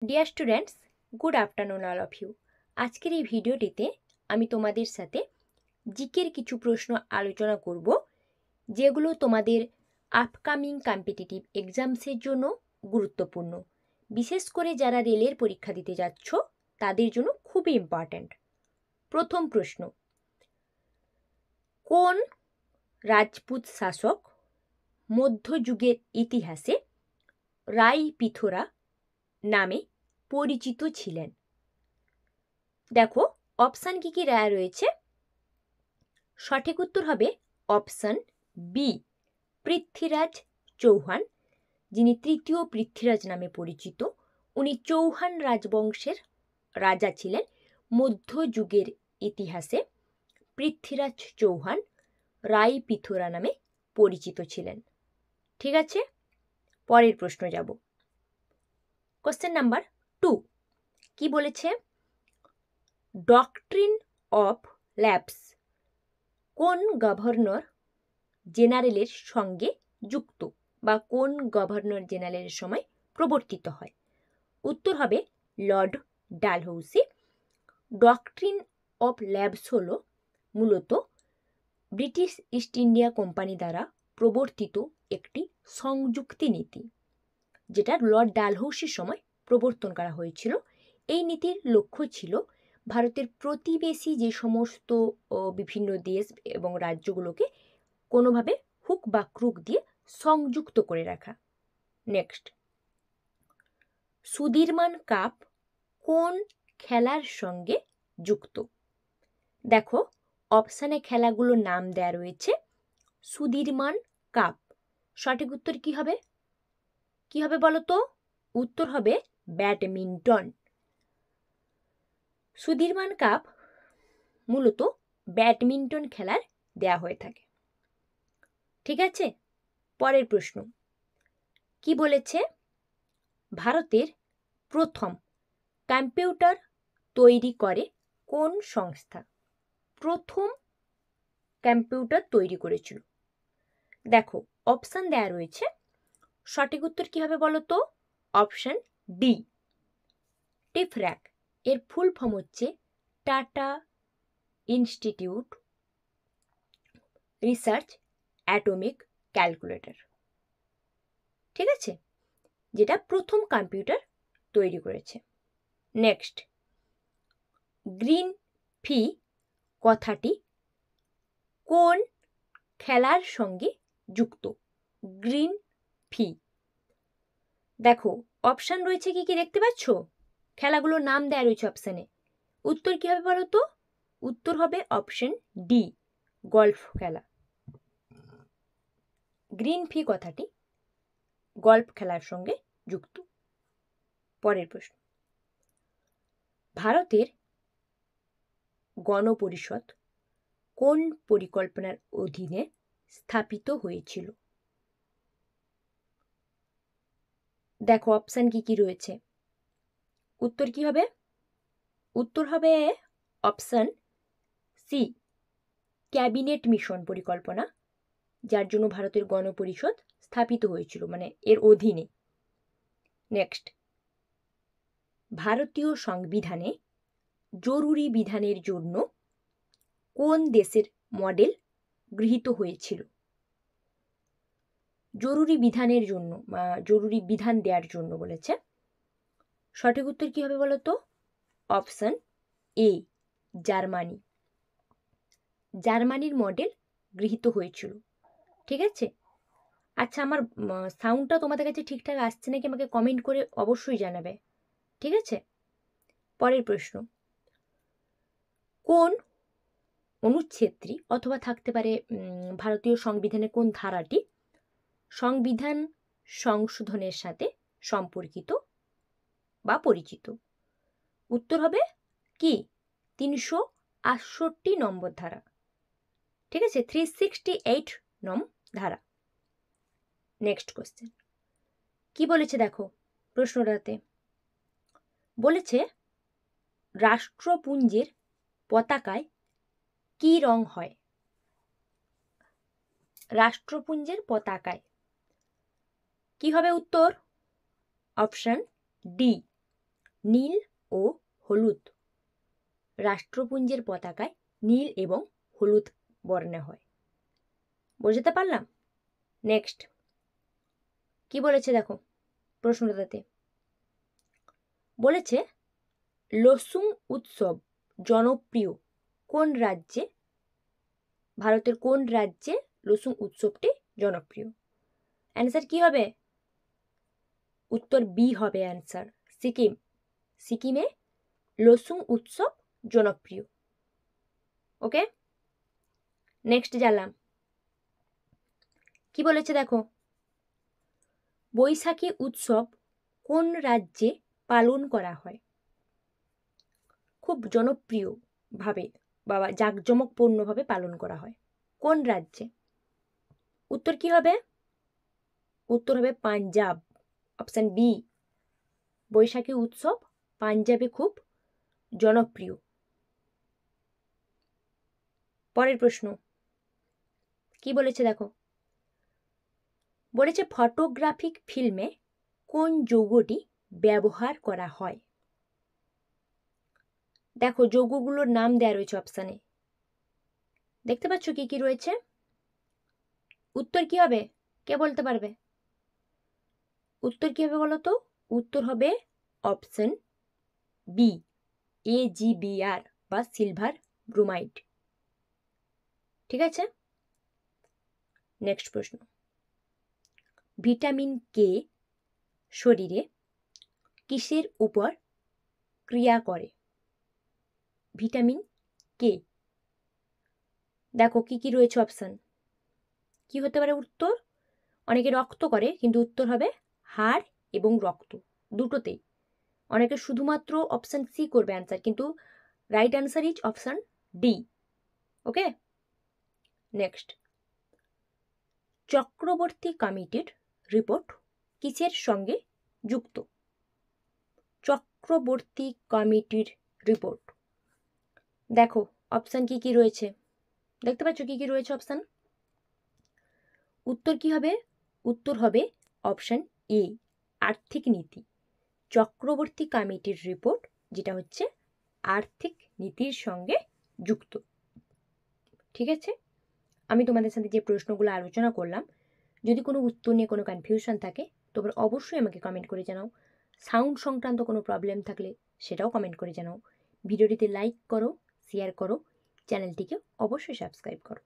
Deer students, good afternoon all of you. আজকের এই ভিডিওটিতে আমি তোমাদের সাথে জিকের কিছু প্রশ্ন আলোচনা করব, যেগুলো তোমাদের আপকামিং কম্পিটিটিভ এক্সামসের জন্য গুরুত্বপূর্ণ। বিশেষ করে যারা রেলের পরীক্ষা দিতে যাচ্ছ তাদের জন্য খুবই ইম্পর্ট্যান্ট। প্রথম প্রশ্ন, কোন রাজপুত শাসক মধ্যযুগের ইতিহাসে রাইপিথোরা নামে পরিচিত ছিলেন? দেখো, অপশান কি কি দেয়া রয়েছে। সঠিক উত্তর হবে অপশান বি, পৃথ্বীরাজ চৌহান, যিনি তৃতীয় পৃথ্বীরাজ নামে পরিচিত। উনি চৌহান রাজবংশের রাজা ছিলেন। মধ্যযুগের ইতিহাসে পৃথ্বীরাজ চৌহান রাইপিথোরা নামে পরিচিত ছিলেন। ঠিক আছে, পরের প্রশ্ন যাব। কোশ্চেন নাম্বার 2 কি বলেছে? ডক্ট্রিন অফ ল্যাপস কোন গভর্নর জেনারেলের সঙ্গে যুক্ত বা কোন গভর্নর জেনারেলের সময় প্রবর্তিত হয়? উত্তর হবে Lord Dalhousie. Doctrine of lapse হল মূলত ব্রিটিশ ইস্ট ইন্ডিয়া কোম্পানি দ্বারা প্রবর্তিত একটি সংযুক্তি নীতি, যেটা লর্ড ডালহৌসির সময় প্রবর্তন করা হয়েছিল। এই নীতির লক্ষ্য ছিল ভারতের প্রতিবেশী যে সমস্ত বিভিন্ন দেশ এবং রাজ্যগুলোকে কোনোভাবে হুক বা ক্রুক দিয়ে সংযুক্ত করে রাখা। নেক্সট, সুদিরমান কাপ কোন খেলার সঙ্গে যুক্ত? দেখো, অপশানে খেলাগুলোর নাম দেয়া রয়েছে। সুদিরমান কাপ, সঠিক উত্তর কি হবে? কি হবে বলো তো? উত্তর হবে ব্যাডমিন্টন। সুদিরমান কাপ মূলত ব্যাডমিন্টন খেলার দেয়া হয়ে থাকে। ঠিক আছে, পরের প্রশ্ন কি বলেছে? ভারতের প্রথম কম্পিউটার তৈরি করে কোন সংস্থা? প্রথম কম্পিউটার তৈরি করেছিল। দেখো, অপশান দেয়া রয়েছে। সঠিক উত্তর কি হবে বলো তো? Option D, TIFRAC. এর ফুল ফর্ম হচ্ছে Tata institute research atomic calculator. ঠিক আছে, যেটা প্রথম কম্পিউটার তৈরি করেছে। নেক্সট, গ্রিন ফি কথাটি কোন খেলার সঙ্গে যুক্ত? গ্রিন ফি। দেখো, অপশান রয়েছে কি কি দেখতে পাচ্ছ? খেলাগুলোর নাম দেয়া রয়েছে অপশানে। উত্তর কি হবে বলো তো? উত্তর হবে অপশান ডি, গল্ফ খেলা। গ্রিন ফি কথাটি গল্ফ খেলার সঙ্গে যুক্ত। পরের প্রশ্ন, ভারতের গণপরিষদ কোন পরিকল্পনার অধীনে স্থাপিত হয়েছিল? দেখো, অপশান কি কি রয়েছে। উত্তর কি হবে? উত্তর হবে অপশান সি, ক্যাবিনেট মিশন পরিকল্পনা, যার জন্য ভারতের গণপরিষদ স্থাপিত হয়েছিল, মানে এর অধীনে। নেক্সট, ভারতীয় সংবিধানে জরুরি বিধানের জন্য কোন দেশের মডেল গৃহীত হয়েছিল? জরুরি বিধানের জন্য বা জরুরি বিধান দেওয়ার জন্য বলেছে। সঠিক উত্তর কি হবে বলো তো? Option A, Germany. জার্মানির মডেল গৃহীত হয়েছিল। ঠিক আছে, আচ্ছা, আমার সাউন্ডটা তোমাদের কাছে ঠিকঠাক আসছে নাকি আমাকে কমেন্ট করে অবশ্যই জানাবে। ঠিক আছে, পরের প্রশ্ন, কোন অনুচ্ছেদটি অথবা থাকতে পারে ভারতীয় সংবিধানের কোন ধারাটি সংবিধান সংশোধনের সাথে সম্পর্কিত বা পরিচিত? উত্তর হবে কি 368 নম্বর ধারা। ঠিক আছে, 368 নম ধারা। নেক্সট কোশ্চেন কি বলেছে? দেখো, প্রশ্নটাতে বলেছে রাষ্ট্রপুঞ্জের পতাকায় কি রং হয়? রাষ্ট্রপুঞ্জের পতাকায় কি হবে উত্তর? অপশন ডি, নীল ও হলুদ। রাষ্ট্রপুঞ্জের পতাকায় নীল এবং হলুদ বর্ণে হয়। বুঝতে পারলাম? নেক্সট কি বলেছে দেখো প্রশ্নটাতে বলেছে লোসুং উৎসব জনপ্রিয় কোন রাজ্যে? ভারতের কোন রাজ্যে লোসুং উৎসবটি জনপ্রিয়? অ্যান্সার কি হবে? উত্তর বি হবে অ্যান্সার, সিকিম। সিকিমে লোসুং উৎসব জনপ্রিয়। ওকে, নেক্সট জানলাম কি বলেছে দেখো বৈশাখী উৎসব কোন রাজ্যে পালন করা হয়? খুব জনপ্রিয়ভাবে বা জাঁকজমকপূর্ণভাবে পালন করা হয় কোন রাজ্যে? উত্তর কি হবে? উত্তর হবে পাঞ্জাব, অপশন বি। বৈশাখী উৎসব পাঞ্জাবে খুব জনপ্রিয়। পরের প্রশ্ন কি বলেছে দেখো বলেছে ফটোগ্রাফিক ফিল্মে কোন যৌগটি ব্যবহার করা হয়? দেখো যৌগগুলোর নাম দেয়া রয়েছে অপশানে, দেখতে পাচ্ছ কি কি রয়েছে? উত্তর কি হবে? কে বলতে পারবে? উত্তর কি হবে বলো তো? উত্তর হবে অপশন বি, AgBr বা সিলভার ব্রোমাইড। ঠিক আছে, নেক্সট প্রশ্ন ভিটামিন কে শরীরে কিসের উপর ক্রিয়া করে? ভিটামিন কে, দেখো কি কি রয়েছে অপশন, কি হতে পারে উত্তর? অনেকে রক্ত করে, কিন্তু উত্তর হবে হাড় এবং রক্ত দুটোতেই। অনেকে শুধুমাত্র অপশন সি করবে অ্যান্সার, কিন্তু right answer is option D. Okay, next Chakraborty কমিটির রিপোর্ট কিসের সঙ্গে যুক্ত? চক্রবর্তী কমিটির রিপোর্ট, দেখো অপশন কি কি রয়েছে, দেখতে পাচ্ছ কি কি রয়েছে অপশন? উত্তর কি হবে? উত্তর হবে অপশন এ, আর্থিক নীতি। চক্রবর্তী কমিটির রিপোর্ট যেটা হচ্ছে আর্থিক নীতির সঙ্গে যুক্ত। ঠিক আছে, আমি তোমাদের সাথে যে প্রশ্নগুলো আলোচনা করলাম, যদি কোনো উত্তর নিয়ে কোনো কনফিউশন থাকে তোমরা অবশ্যই আমাকে কমেন্ট করে জানাও। সাউন্ড সংক্রান্ত কোনো প্রবলেম থাকলে সেটাও কমেন্ট করে জানাও। ভিডিওটিতে লাইক করো, শেয়ার করো, চ্যানেলটিকে অবশ্যই সাবস্ক্রাইব করো।